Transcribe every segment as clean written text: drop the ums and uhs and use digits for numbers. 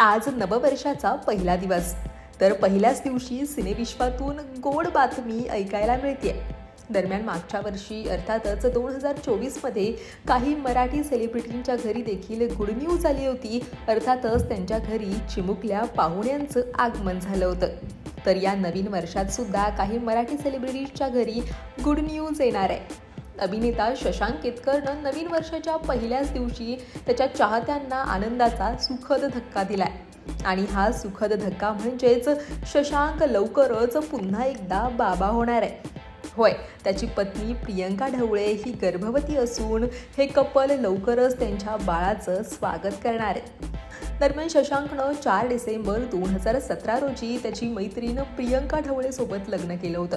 आज नववर्षाचा पहिला दिवस, तर पहिल्याच दिवशी सिनेविश्वातून गोड बातमी ऐकायला मिळते। दरम्यान मागच्या वर्षी अर्थातच 2024मध्ये काही मराठी सेलिब्रिटींच्या घरी देखील गुड न्यूज आली होती। अर्थातच त्यांच्या घरी चिमुकल्या पाहुण्यांचं आगमन झालं होतं। तर या नवीन वर्षात सुद्धा काही मराठी सेलिब्रिटीजच्या घरी गुड न्यूज येणार आहे। अभिनेता शशांक केतकरनं नवीन वर्षाच्या पहिल्याच दिवशी त्याच्या चाहत्यांना आनंदाचा सुखद धक्का दिलाय। आणि हा सुखद धक्का म्हणजेच शशांक लवकरच पुन्हा एकदा बाबा होणार आहे। होय, त्याची पत्नी प्रियंका ढवळे ही गर्भवती असून हे कपल लवकरच त्यांच्या बाळाचं स्वागत करणार आहे। दरम्यान शशांकनं 4 डिसेंबर 2017 रोजी त्याची मैत्रीण प्रियंका ढवळे सोबत लग्न केलं होतं।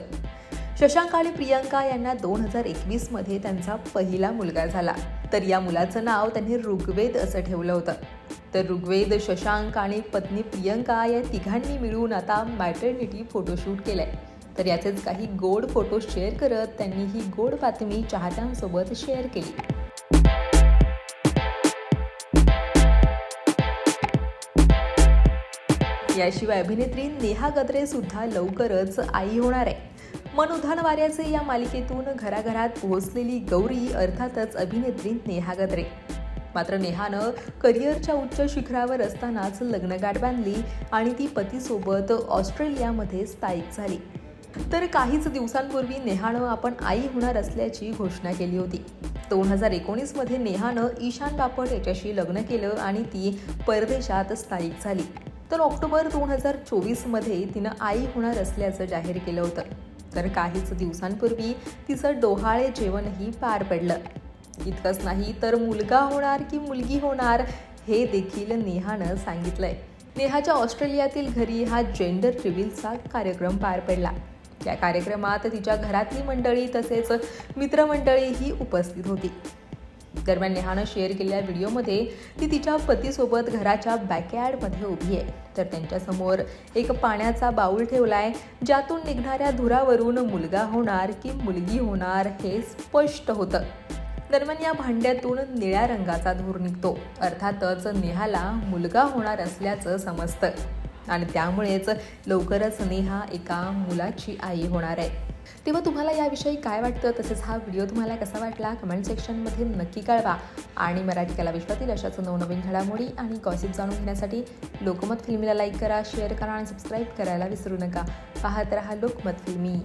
शशांक आणि प्रियंका यांना 2021मध्ये त्यांचा पहिला मुलगा झाला। तर या मुलाचं नाव त्यांनी ऋग्वेद असं ठेवलं होतं। तर ऋग्वेद, शशांक आणि पत्नी प्रियंका या तिघांनी मिळून आता मॅटर्निटी फोटोशूट केलंय। तर याचेच काही गोड फोटो शेअर करत त्यांनी ही गोड बातमी चाहत्यांसोबत शेअर केली। याशिवाय अभिनेत्री नेहा गद्रे सुद्धा लवकरच आई होणार आहे। मन उधाण वाऱ्याचे या मालिकेतून घराघरात पोहोचलेली गौरी अर्थातच अभिनेत्री नेहा गद्रे। मात्र नेहानं करिअरच्या उच्च शिखरावर असतानाच लग्नगाठ बांधली आणि ती पतीसोबत ऑस्ट्रेलियामध्ये स्थायिक झाली। तर काहीच दिवसांपूर्वी नेहानं आपण आई होणार असल्याची घोषणा केली होती। 2019मध्ये नेहानं ईशान बापट याच्याशी लग्न केलं आणि ती परदेशात स्थायिक झाली। तर ऑक्टोबर 2024मध्ये तिनं आई होणार असल्याचं जाहीर केलं होतं। तर काहीच दिवसांपूर्वी तिचं डोहाळे जेवणही पार पडलं। इतकंच नाही तर मुलगा होणार की मुलगी होणार हे देखील नेहानं सांगितलंय। नेहाच्या ऑस्ट्रेलियातील घरी हा जेंडर रिव्हीलचा कार्यक्रम पार पडला। या कार्यक्रमात तिच्या घरातली मंडळी तसेच मित्रमंडळीही उपस्थित होती। दरम्यान नेहानं शेअर केलेल्या व्हिडिओमध्ये ती तिच्या पतीसोबत घराच्या बॅकयार्डमध्ये उभी आहे। तर त्यांच्यासमोर एक पाण्याचा बाऊल ठेवलाय, ज्यातून निघणाऱ्या धुरावरून मुलगा होणार की मुलगी होणार हे स्पष्ट होतं। दरम्यान या भांड्यातून निळ्या रंगाचा धूर निघतो। अर्थातच नेहाला मुलगा होणार असल्याचं समजतं आणि त्यामुळेच लवकरच नेहा एका मुलाची आई होणार आहे। तेव्हा तुम्हाला याविषयी काय वाटतं, तसेच हा व्हिडिओ तुम्हाला कसा वाटला कमेंट सेक्शनमध्ये नक्की कळवा। आणि मराठी कला विश्वातील अशाच नवनवीन घडामोडी आणि गॉसिप जाणून घेण्यासाठी लोकमत फिल्मीला लाईक करा, शेअर करा आणि सबस्क्राईब करायला विसरू नका। पाहत रहा लोकमत फिल्मी।